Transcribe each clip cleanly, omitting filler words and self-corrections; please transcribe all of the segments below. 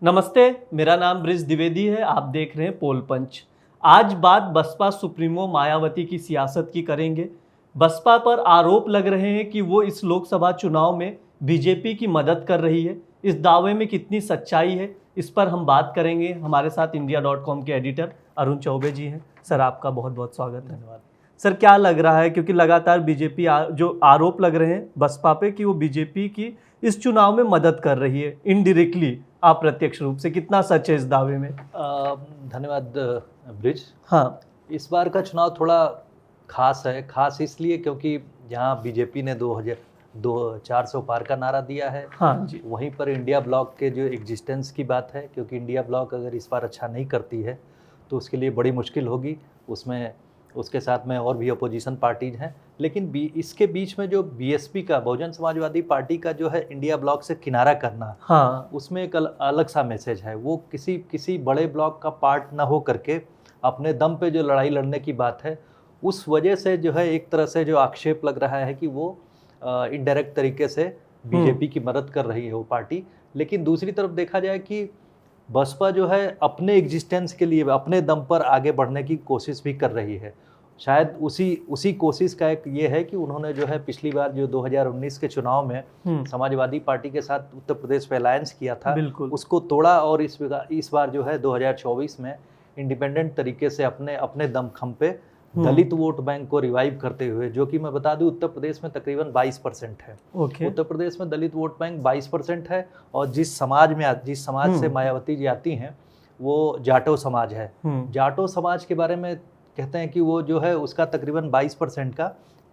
नमस्ते, मेरा नाम ब्रिज द्विवेदी है। आप देख रहे हैं पोल पंच। आज बात बसपा सुप्रीमो मायावती की सियासत की करेंगे। बसपा पर आरोप लग रहे हैं कि वो इस लोकसभा चुनाव में बीजेपी की मदद कर रही है। इस दावे में कितनी सच्चाई है, इस पर हम बात करेंगे। हमारे साथ इंडिया.com के एडिटर अरुण चौबे जी हैं। सर, आपका बहुत बहुत स्वागत है। धन्यवाद। सर, क्या लग रहा है, क्योंकि लगातार बीजेपी जो आरोप लग रहे हैं बसपा पे कि वो बीजेपी की इस चुनाव में मदद कर रही है इनडायरेक्टली, अप्रत्यक्ष रूप से, कितना सच है इस दावे में? धन्यवाद ब्रिज। हाँ इस बार का चुनाव थोड़ा खास है। खास इसलिए क्योंकि यहाँ बीजेपी ने 400 पार का नारा दिया है। हाँ जी। वहीं पर इंडिया ब्लॉक के जो एग्जिस्टेंस की बात है, क्योंकि इंडिया ब्लॉक अगर इस बार अच्छा नहीं करती है तो उसके लिए बड़ी मुश्किल होगी। उसमें उसके साथ में और भी अपोजिशन पार्टीज हैं, लेकिन इसके बीच में जो बीएसपी का, बहुजन समाजवादी पार्टी का जो है इंडिया ब्लॉक से किनारा करना, हाँ उसमें एक अलग सा मैसेज है। वो किसी बड़े ब्लॉक का पार्ट ना हो करके अपने दम पे जो लड़ाई लड़ने की बात है, उस वजह से जो है एक तरह से जो आक्षेप लग रहा है कि वो इनडायरेक्ट तरीके से बीजेपी की मदद कर रही है वो पार्टी। लेकिन दूसरी तरफ देखा जाए कि बसपा जो है अपने एग्जिस्टेंस के लिए अपने दम पर आगे बढ़ने की कोशिश भी कर रही है। शायद उसी कोशिश का एक ये है कि उन्होंने जो है पिछली बार जो 2019 के चुनाव में समाजवादी पार्टी के साथ उत्तर प्रदेश में अलायंस किया था, उसको तोड़ा और इस बार जो है 2024 में इंडिपेंडेंट तरीके से अपने दमखम पे दलित वोट बैंक को रिवाइव करते हुए, जो कि मैं बता दूं उत्तर प्रदेश में तकरीबन 22% है। उत्तर प्रदेश में दलित वोट बैंक 22% है। और जिस समाज से मायावती जी आती हैं वो जाटो समाज है। जाटो समाज के बारे में कहते हैं कि वो जो है उसका तकरीबन 22% का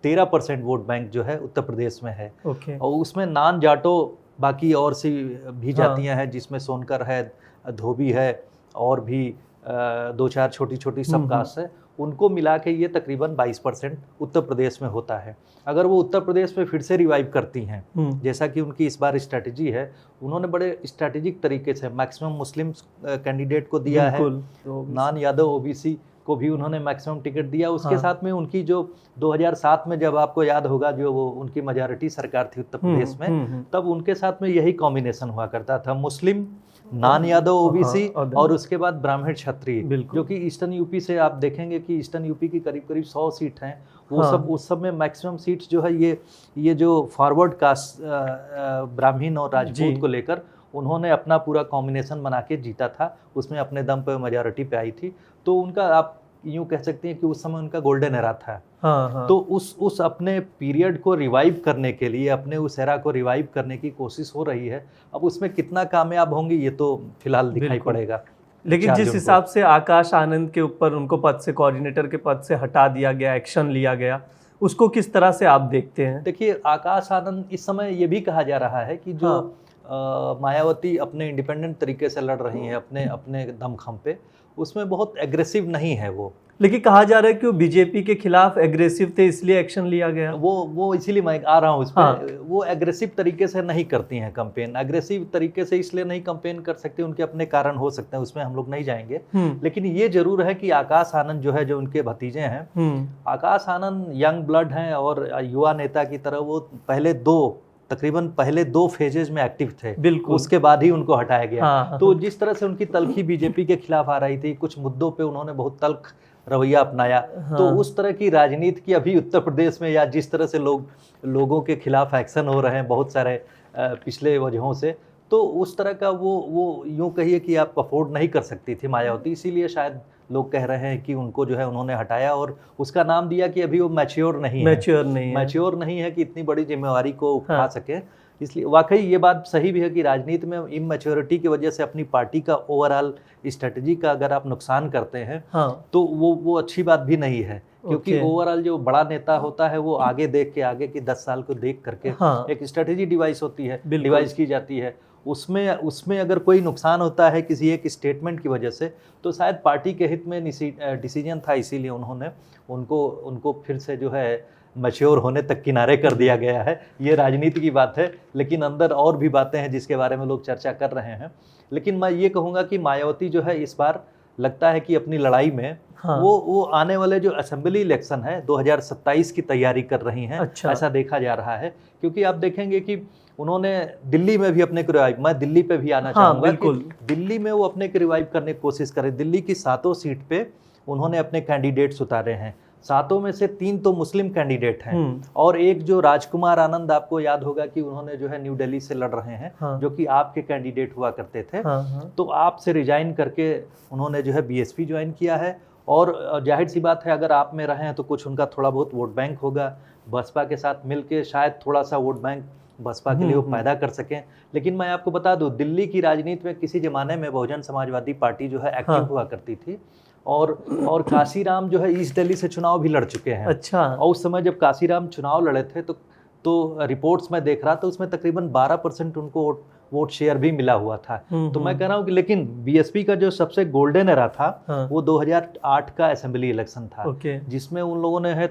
13% वोट बैंक जो है उत्तर प्रदेश में है। और उसमें नॉन जाटो बाकी और सी भी जातियां हैं, जिसमें सोनकर है, धोबी है और भी 2-4 छोटी सबकास्ट है। उनको मिला के ये तकरीबन 22% उत्तर प्रदेश में होता है। अगर वो उत्तर प्रदेश में फिर से रिवाइव करती हैं, जैसा कि उनकी इस बार स्ट्रैटेजी है, उन्होंने बड़े स्ट्रैटेजिक तरीके से मैक्सिमम मुस्लिम कैंडिडेट को दिया है, नॉन यादव ओबीसी को भी उन्होंने मैक्सिमम टिकट दिया। उसके साथ में उनकी जो 2007 में, जब आपको याद होगा, जो वो उनकी मेजॉरिटी सरकार थी उत्तर प्रदेश में, तब उनके साथ में यही कॉम्बिनेशन हुआ करता था, मुस्लिम, नॉन यादव ओबीसी और उसके बाद ब्राह्मण क्षत्रिय, जो कि ईस्टर्न यूपी से आप देखेंगे कि ईस्टर्न यूपी की करीब 100 सीट हैं। वो सब उस सब में मैक्सिमम सीट्स जो है ये जो फॉरवर्ड कास्ट ब्राह्मण और राजपूत को लेकर उन्होंने अपना पूरा कॉम्बिनेशन बना के जीता था। उसमें अपने दम पे मेजॉरिटी पे आई थी। तो उनका आप यूँ कह सकते हैं कि उस समय उनका गोल्डन एरा था। तो उस अपने पीरियड को रिवाइव करने के लिए, अपने उस एरा को रिवाइव करने की कोशिश हो रही है। अब उसमें कितना कामयाब होंगी ये तो फिलहाल दिखाई पड़ेगा। लेकिन जिस हिसाब से आकाश आनंद के ऊपर उनको पद से, कोऑर्डिनेटर के पद से हटा दिया गया, एक्शन लिया गया, उसको किस तरह से आप देखते हैं? देखिए, आकाश आनंद, इस समय ये भी कहा जा रहा है कि जो मायावती अपने इंडिपेंडेंट तरीके से लड़ रही हैं अपने दमखम पे, उसमें बहुत एग्रेसिव नहीं है वो। लेकिन कहा जा रहा है कि वो बीजेपी के खिलाफ एग्रेसिव थे, इसलिए एक्शन लिया गया। वो इसीलिए मैं आ रहा हूँ उस पर। वो एग्रेसिव तरीके से नहीं करती हैं कंपेन। एग्रेसिव तरीके से इसलिए नहीं कंपेन कर सकते, उनके अपने कारण हो सकते हैं, उसमें हम लोग नहीं जाएंगे। लेकिन ये जरूर है कि आकाश आनंद जो है, जो उनके भतीजे हैं, आकाश आनंद यंग ब्लड हैं और युवा नेता की तरह वो तकरीबन पहले 2 फेजेज में एक्टिव थे। उसके बाद ही उनको हटाया गया। तो जिस तरह से उनकी तल्खी बीजेपी के खिलाफ आ रही थी, कुछ मुद्दों पे उन्होंने बहुत तल्ख रवैया अपनाया। तो उस तरह की राजनीति की अभी उत्तर प्रदेश में, या जिस तरह से लोगों के खिलाफ एक्शन हो रहे हैं बहुत सारे पिछले वजहों से, तो उस तरह का वो यूँ कहिए कि आप अफोर्ड नहीं कर सकती थी मायावती। इसीलिए शायद लोग कह रहे हैं कि उनको जो है उन्होंने हटाया और उसका नाम दिया कि अभी वो मैच्योर नहीं है कि इतनी बड़ी जिम्मेवारी को उठा सके। इसलिए वाकई ये बात सही भी है कि राजनीति में इमैच्योरिटी की वजह से अपनी पार्टी का ओवरऑल स्ट्रेटजी का अगर आप नुकसान करते हैं, तो वो अच्छी बात भी नहीं है। क्योंकि ओवरऑल जो बड़ा नेता होता है वो आगे देख के, आगे की 10 साल को देख करके एक स्ट्रेटजी डिवाइस की जाती है। उसमें अगर कोई नुकसान होता है किसी एक स्टेटमेंट की वजह से, तो शायद पार्टी के हित में डिसीजन था, इसीलिए उन्होंने उनको फिर से जो है मैच्योर होने तक किनारे कर दिया गया है। ये राजनीति की बात है, लेकिन अंदर और भी बातें हैं जिसके बारे में लोग चर्चा कर रहे हैं। लेकिन मैं ये कहूँगा कि मायावती जो है इस बार लगता है कि अपनी लड़ाई में वो आने वाले जो असेंबली इलेक्शन है 2027 की तैयारी कर रही हैं। ऐसा देखा जा रहा है, क्योंकि आप देखेंगे कि उन्होंने दिल्ली में भी अपने को रिवाइव, मैं दिल्ली पे भी आना हाँ, चाहूंगा बिल्कुल। कि दिल्ली में वो अपने को रिवाइव करने की कोशिश करें। दिल्ली की 7 सीट पे उन्होंने अपने कैंडिडेट्स उतारे हैं, 7 में से 3 तो मुस्लिम कैंडिडेट हैं और एक जो राजकुमार आनंद, आपको याद होगा कि उन्होंने जो है न्यू दिल्ली से लड़ रहे हैं, हाँ। जो कि आपके कैंडिडेट हुआ करते थे। हाँ। तो आप से रिजाइन करके उन्होंने जो है बीएसपी ज्वाइन किया है और जाहिर सी बात है अगर आप में रहे हैं तो कुछ उनका थोड़ा बहुत वोट बैंक होगा, बसपा के साथ मिलके शायद थोड़ा सा वोट बैंक बसपा के लिए वो पैदा कर सकें। लेकिन मैं आपको बता दूं, दिल्ली की राजनीति में किसी जमाने में बहुजन समाजवादी पार्टी जो है एक्टिव हुआ करती थी और काशीराम जो है ईस्ट दिल्ली से चुनाव भी लड़ चुके हैं। अच्छा। और उस समय जब काशीराम चुनाव लड़े थे तो रिपोर्ट्स में देख रहा था उसमें तकरीबन 12% उनको वोट शेयर भी मिला हुआ था। तो मैं कह रहा हूँ कि लेकिन बीएसपी का जो सबसे गोल्डन एरा था वो 2008 का असेंबली इलेक्शन था, जिसमें उन लोगों ने है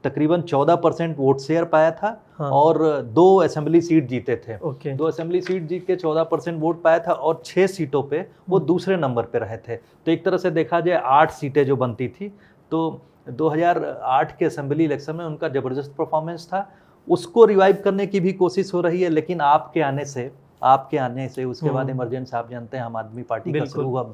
तकरीबन 14% वोट शेयर पाया था और 2 असेंबली सीट जीते थे। 2 असेंबली सीट जीत के 14% वोट पाया था और 6 सीटों पे वो दूसरे नंबर पे रहे थे। तो एक तरह से देखा जाए 8 सीटें जो बनती थी, तो 2008 के असेंबली इलेक्शन में उनका जबरदस्त परफॉर्मेंस था। उसको रिवाइव करने की भी कोशिश हो रही है, लेकिन आपके आने से उसके बाद इमरजेंसी, आप जानते हैं आम आदमी पार्टी का शुरू हुआ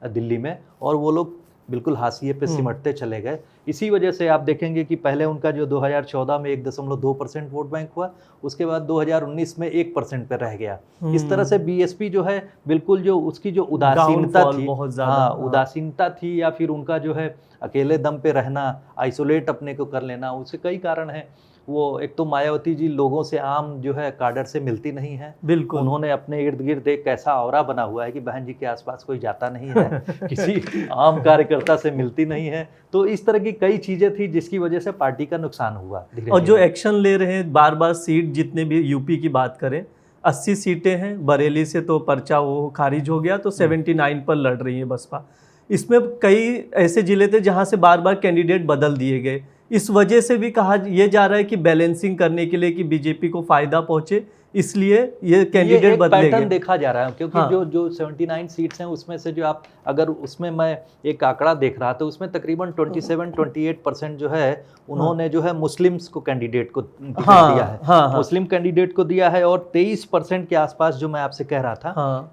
दिल्ली में और वो लोग बिल्कुल हाशिए पे सिमटते चले गए। इसी वजह से आप देखेंगे कि पहले उनका जो 2014 में 1.2% वोट बैंक हुआ, उसके बाद 2019 में 1% पे रह गया। इस तरह से बीएसपी जो है बिल्कुल जो उसकी जो उदासीनता थी, उदासीनता थी या फिर उनका जो है अकेले दम पे रहना, आइसोलेट अपने को कर लेना, उसके कई कारण हैं। वो एक तो मायावती जी लोगों से आम जो है काडर से मिलती नहीं है। बिल्कुल। उन्होंने अपने इर्द गिर्द एक ऐसा औरा बना हुआ है कि बहन जी के आसपास कोई जाता नहीं है, किसी आम कार्यकर्ता से मिलती नहीं है। तो इस तरह की कई चीजें थी जिसकी वजह से पार्टी का नुकसान हुआ। और जो एक्शन ले रहे हैं बार बार, सीट जितने भी यूपी की बात करें 80 सीटें हैं, बरेली से तो पर्चा वो खारिज हो गया, तो 79 पर लड़ रही है बसपा। इसमें कई ऐसे जिले थे जहां से बार बार कैंडिडेट बदल दिए गए। इस वजह से भी कहा यह जा रहा है कि बैलेंसिंग करने के लिए कि बीजेपी को फायदा पहुंचे, इसलिए ये कैंडिडेट बदले गए। पैटर्न देखा जा रहा है क्योंकि जो 79 सीट्स हैं उसमें से जो आप अगर उसमें मैं एक आंकड़ा देख रहा था, उसमें तकरीबन 27-28% जो है उन्होंने जो है मुस्लिम्स को कैंडिडेट को दिया है, मुस्लिम कैंडिडेट को दिया है। और 23% के आसपास जो मैं आपसे कह रहा था,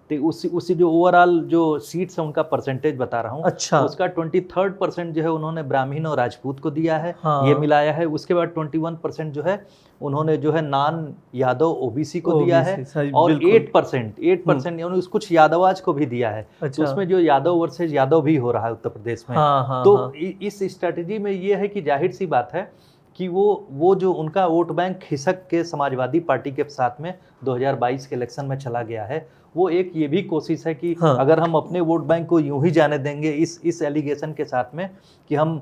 तो उसी जो ओवरऑल जो सीट्स है उनका परसेंटेज बता रहा हूँ। अच्छा। उसका 23% जो है उन्होंने ब्राह्मण और राजपूत को दिया है, ये मिलाया है। उसके बाद 21% जो है उन्होंने जो है नान यादव ओबीसी को दिया है और 8% यानी कुछ यादवाज को भी दिया है। अच्छा। तो उसमें जो यादव वर्सेस यादव भी हो रहा है उत्तर प्रदेश में। तो इस स्ट्रेटजी में ये है कि जाहिर सी बात है कि वो जो उनका वोट बैंक खिसक के समाजवादी पार्टी के साथ में 2022 के इलेक्शन में चला गया है। वो एक ये भी कोशिश है कि अगर हम अपने वोट बैंक को यूं ही जाने देंगे इस एलिगेशन के साथ में कि हम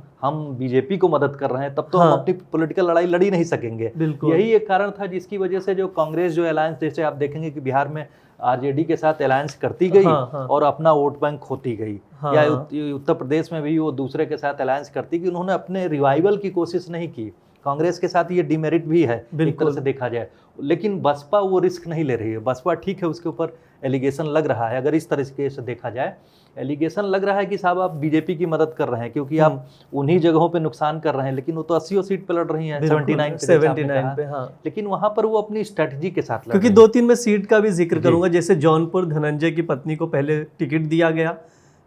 बीजेपी को मदद कर रहे हैं, तब तो हम अपनी पॉलिटिकल लड़ाई लड़ ही नहीं सकेंगे। यही एक कारण था जिसकी वजह से जो कांग्रेस जो अलायंस, जैसे आप देखेंगे कि बिहार में आरजेडी के साथ अलायंस करती गई और अपना वोट बैंक खोती गई, या उत्तर प्रदेश में भी वो दूसरे के साथ अलायंस करती गई। उन्होंने अपने रिवाइवल की कोशिश नहीं की। कांग्रेस के साथ ये डिमेरिट भी है एक तरह से देखा जाए, लेकिन बसपा वो रिस्क नहीं ले रही है। बसपा ठीक है, उसके ऊपर एलिगेशन लग रहा है, अगर इस तरीके से देखा जाए एलिगेशन लग रहा है कि साहब आप बीजेपी की मदद कर रहे हैं क्योंकि आप उन्हीं जगहों पे नुकसान कर रहे हैं, लेकिन वो तो 80 सीट पे लड़ रही हैं, 79 पे। लेकिन वहां पर वो अपनी स्ट्रेटजी के साथ क्योंकि 2-3 में सीट का भी जिक्र करूंगा, जैसे जौनपुर धनंजय की पत्नी को पहले टिकट दिया गया।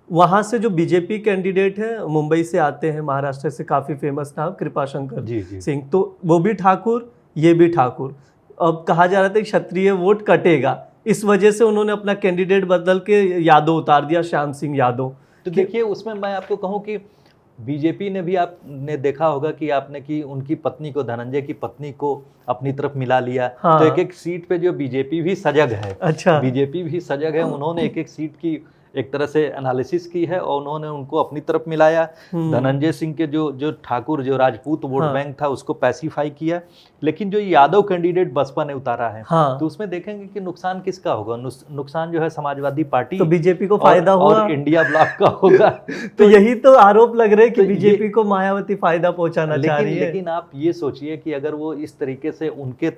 वहां से जो बीजेपी कैंडिडेट है मुंबई से आते हैं, महाराष्ट्र से काफी फेमस नाम कृपाशंकर सिंह, तो वो भी ठाकुर, ये भी ठाकुर। अब कहा जा रहा था कि क्षत्रिय वोट कटेगा, इस वजह से उन्होंने अपना कैंडिडेट बदल के यादव उतार दिया, श्याम सिंह यादव। तो देखिए उसमें मैं आपको कहूं कि बीजेपी ने भी, आपने देखा होगा कि आपने कि उनकी पत्नी को, धनंजय की पत्नी को अपनी तरफ मिला लिया। तो एक एक सीट पे जो बीजेपी भी सजग है। अच्छा। बीजेपी भी सजग है, उन्होंने एक एक सीट की एक तरह से एनालिसिस की है और उन्होंने उनको अपनी तरफ मिलाया। धनंजय सिंह के जो ठाकुर, जो राजपूत वोट बैंक था, उसको पैसिफाई किया। लेकिन जो यादव कैंडिडेट बसपा ने उतारा है, तो उसमें देखेंगे कि नुकसान किसका होगा। नुकसान जो है समाजवादी पार्टी, तो बीजेपी को फायदा होगा और इंडिया ब्लॉक का होगा। तो यही तो आरोप लग रहे हैं कि बीजेपी को मायावती फायदा पहुंचाना चाह रही है। लेकिन आप ये सोचिए कि अगर वो इस तरीके से उनके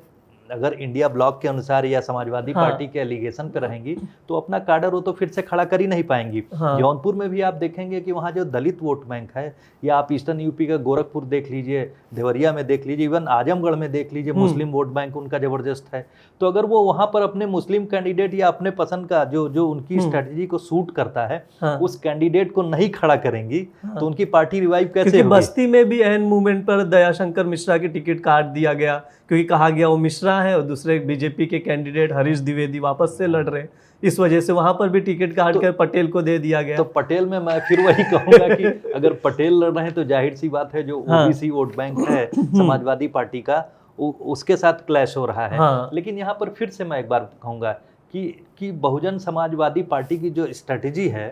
अगर इंडिया ब्लॉक के अनुसार या समाजवादी हाँ। पार्टी के एलिगेशन पे रहेंगी तो अपना काडर वो तो फिर से खड़ा कर ही नहीं पाएंगी। हाँ। जौनपुर में भी आप देखेंगे कि वहाँ जो दलित वोट बैंक है, या आप ईस्टर्न यूपी का गोरखपुर देख लीजिए, देवरिया में देख लीजिए, इवन आजमगढ़ में देख लीजिए, मुस्लिम वोट बैंक उनका जबरदस्त है। तो अगर वो वहाँ पर अपने मुस्लिम कैंडिडेट या अपने पसंद का जो उनकी स्ट्रेटजी को सूट करता है, हाँ। उस कैंडिडेट को नहीं खड़ा करेंगी तो उनकी पार्टी रिवाइव कैसे क्योंकि होगी? बस्ती में भी एन मूवमेंट पर दयाशंकर मिश्रा की टिकट काट दिया गया, क्योंकि कहा गया वो मिश्रा है और दूसरे बीजेपी के कैंडिडेट हरीश द्विवेदी वापस से लड़ रहे हैं, इस वजह से वहां पर भी टिकट काट कर पटेल को दे दिया गया। तो पटेल में मैं फिर वही कहूंगा कि अगर पटेल लड़ रहे हैं तो जाहिर सी बात है जो हाँ। ओबीसी वोट बैंक है समाजवादी पार्टी का, उसके साथ क्लैश हो रहा है। हाँ। लेकिन यहाँ पर फिर से मैं एक बार कहूंगा कि बहुजन समाजवादी पार्टी की जो स्ट्रेटजी है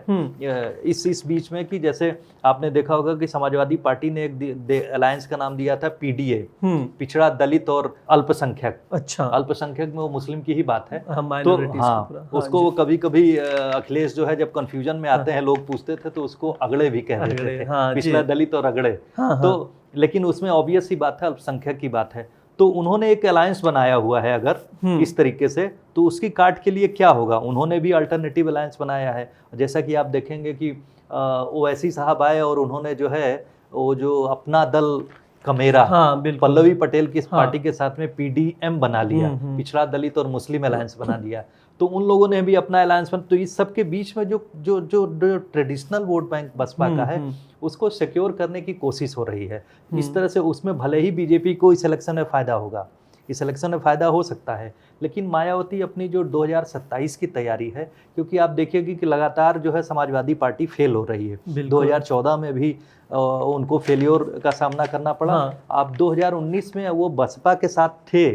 इस बीच में, कि जैसे आपने देखा होगा कि समाजवादी पार्टी ने एक अलायंस का नाम दिया था पीडीए, पिछड़ा दलित और अल्पसंख्यक। अच्छा। अल्पसंख्यक में वो मुस्लिम की ही बात है। तो हाँ, उसको वो कभी कभी अखिलेश जो है जब कंफ्यूजन में आते हैं, लोग पूछते थे तो उसको अगड़े भी कह देते थे, पिछड़ा दलित और अगड़े। तो लेकिन उसमें ऑब्वियस सी बात है, अल्पसंख्यक की बात है। तो उन्होंने एक अलायंस बनाया हुआ है अगर इस तरीके से, तो उसकी काट के लिए क्या होगा, उन्होंने भी अल्टरनेटिव अलायंस बनाया है। जैसा कि आप देखेंगे कि ओवैसी साहब आए और उन्होंने जो है वो जो अपना दल कमेरा, पल्लवी पटेल की पार्टी के साथ में पीडीएम बना लिया, पिछड़ा दलित और मुस्लिम अलायंस बना दिया। तो उन लोगों ने भी अपना अलायंस बना। तो इस सब के बीच में जो ट्रेडिशनल वोट बैंक बसपा का है उसको सिक्योर करने की कोशिश हो रही है। इस तरह से उसमें भले ही बीजेपी को इस इलेक्शन में फायदा होगा, इस इलेक्शन में फ़ायदा हो सकता है, लेकिन मायावती अपनी जो 2027 की तैयारी है, क्योंकि आप देखिएगी कि लगातार जो है समाजवादी पार्टी फेल हो रही है। 2014 में भी उनको फेल्योर का सामना करना पड़ा। आप 2019 में वो बसपा के साथ थे,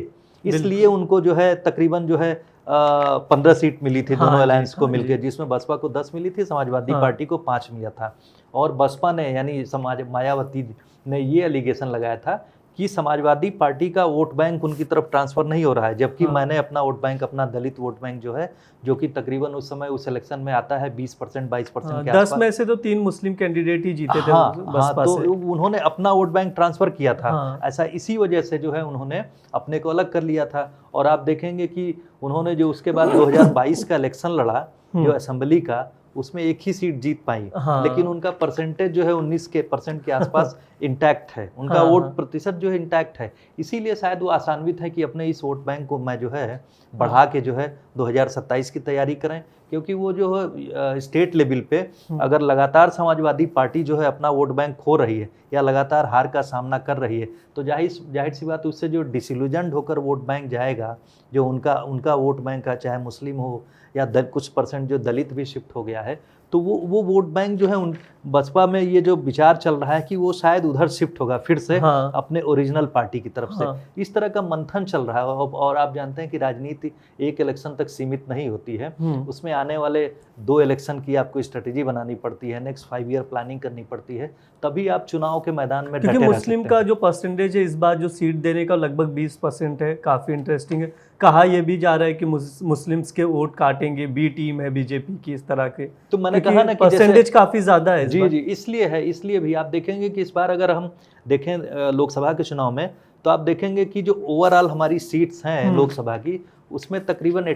इसलिए उनको जो है तकरीबन जो है 15 सीट मिली थी दोनों अलायंस को मिलकर, जिसमें बसपा को 10 मिली थी, समाजवादी पार्टी को 5 मिला था। और बसपा ने यानी मायावती ने ये एलिगेशन लगाया था कि समाजवादी पार्टी का वोट बैंक उनकी तरफ ट्रांसफर नहीं हो रहा है, जबकि मैंने अपना वोट बैंक, अपना दलित वोट बैंक जो है, जो कि तकरीबन उस समय उस इलेक्शन में आता है 20% 22% के आसपास। 10 में से तो 3 मुस्लिम कैंडिडेट ही जीते थे बसपा तो से। उन्होंने अपना वोट बैंक ट्रांसफर किया था। ऐसा इसी वजह से जो है उन्होंने अपने को अलग कर लिया था। और आप देखेंगे कि उन्होंने जो उसके बाद 2022 का इलेक्शन लड़ा जो असेंबली का, उसमें एक ही सीट जीत पाई, लेकिन उनका परसेंटेज जो है 19% के आसपास इंटैक्ट है, उनका वोट प्रतिशत जो है इंटैक्ट है। इसीलिए शायद वो आसान्वित है कि अपने इस वोट बैंक को मैं जो है बढ़ा के जो है 2027 की तैयारी करें, क्योंकि वो जो है स्टेट लेवल पे अगर लगातार समाजवादी पार्टी जो है अपना वोट बैंक खो रही है या लगातार हार का सामना कर रही है, तो जाहिर सी बात उससे जो डिसिल्यूजन्ड होकर वोट बैंक जाएगा, जो उनका वोट बैंक का, चाहे मुस्लिम हो या कुछ परसेंट जो दलित भी शिफ्ट हो गया है, तो वो वोट बैंक जो है उन बसपा में ये जो विचार चल रहा है कि वो शायद उधर शिफ्ट होगा फिर से अपने ओरिजिनल पार्टी की तरफ से। इस तरह का मंथन चल रहा है। और आप जानते हैं कि राजनीति एक इलेक्शन तक सीमित नहीं होती है, उसमें आने वाले 2 इलेक्शन की आपको स्ट्रेटेजी बनानी पड़ती है, नेक्स्ट 5 ईयर प्लानिंग करनी पड़ती है, तभी आप चुनाव के मैदान में डटे रह सकते हैं। मुस्लिम का जो परसेंटेज है इस बार जो सीट देने का लगभग 20% है, काफ़ी इंटरेस्टिंग है। कहा यह भी जा रहा है कि मुस्लिम्स के वोट काटेंगे, बी टीम है बीजेपी की, इस तरह के। तो मैंने कहा ना कि परसेंटेज काफ़ी ज़्यादा है। जी, इसलिए भी आप देखेंगे कि इस बार अगर हम देखें लोकसभा के चुनाव में, तो आप देखेंगे कि जो ओवरऑल हमारी सीट्स हैं लोकसभा की, उसमें तकरीबन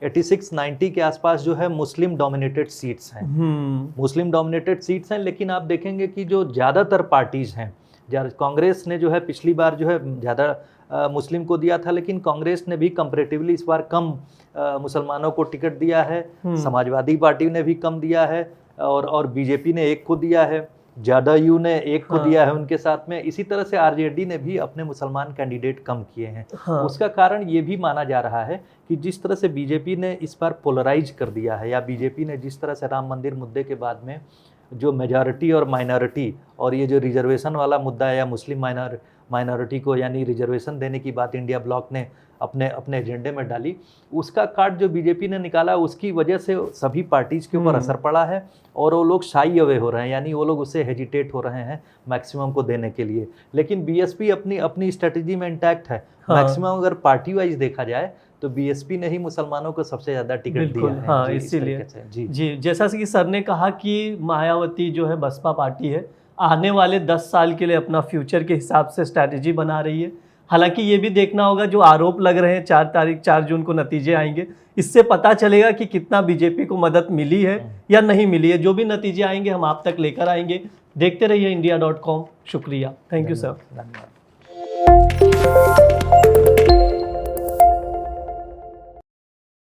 86-90 के आसपास जो है मुस्लिम डोमिनेटेड सीट्स हैं। मुस्लिम डोमिनेटेड सीट्स हैं, लेकिन आप देखेंगे कि जो ज़्यादातर पार्टीज़ हैं, कांग्रेस ने जो है पिछली बार जो है ज़्यादा मुस्लिम को दिया था, लेकिन कांग्रेस ने भी कंपैरेटिवली इस बार कम मुसलमानों को टिकट दिया है। समाजवादी पार्टी ने भी कम दिया है, और बीजेपी ने 1 को दिया है, जदयू ने 1 को दिया है उनके साथ में। इसी तरह से आरजेडी ने भी अपने मुसलमान कैंडिडेट कम किए हैं। उसका कारण ये भी माना जा रहा है कि जिस तरह से बीजेपी ने इस बार पोलराइज कर दिया है, या बीजेपी ने जिस तरह से राम मंदिर मुद्दे के बाद में जो मेजॉरिटी और माइनॉरिटी और ये जो रिजर्वेशन वाला मुद्दा है, या मुस्लिम माइनॉरिटी को यानी रिजर्वेशन देने की बात इंडिया ब्लॉक ने अपने एजेंडे में डाली, उसका कार्ड जो बीजेपी ने निकाला, उसकी वजह से सभी पार्टीज के ऊपर असर पड़ा है, और वो लोग शाई अवे हो रहे हैं, यानी वो लोग उससे हेजिटेट हो रहे हैं मैक्सिमम को देने के लिए। लेकिन बीएसपी अपनी स्ट्रेटजी में इंटैक्ट है। मैक्सिमम अगर पार्टी वाइज देखा जाए तो बीएसपी ने ही मुसलमानों को सबसे ज़्यादा टिकट दिया है। इसीलिए जी, जैसा कि सर ने कहा कि मायावती जो है बसपा पार्टी है, आने वाले 10 साल के लिए अपना फ्यूचर के हिसाब से स्ट्रैटेजी बना रही है। हालांकि ये भी देखना होगा जो आरोप लग रहे हैं 4 जून को नतीजे आएंगे, इससे पता चलेगा कि कितना बीजेपी को मदद मिली है या नहीं मिली है। जो भी नतीजे आएंगे हम आप तक लेकर आएंगे। देखते रहिए India.com। शुक्रिया, थैंक यू सर। धन्यवाद।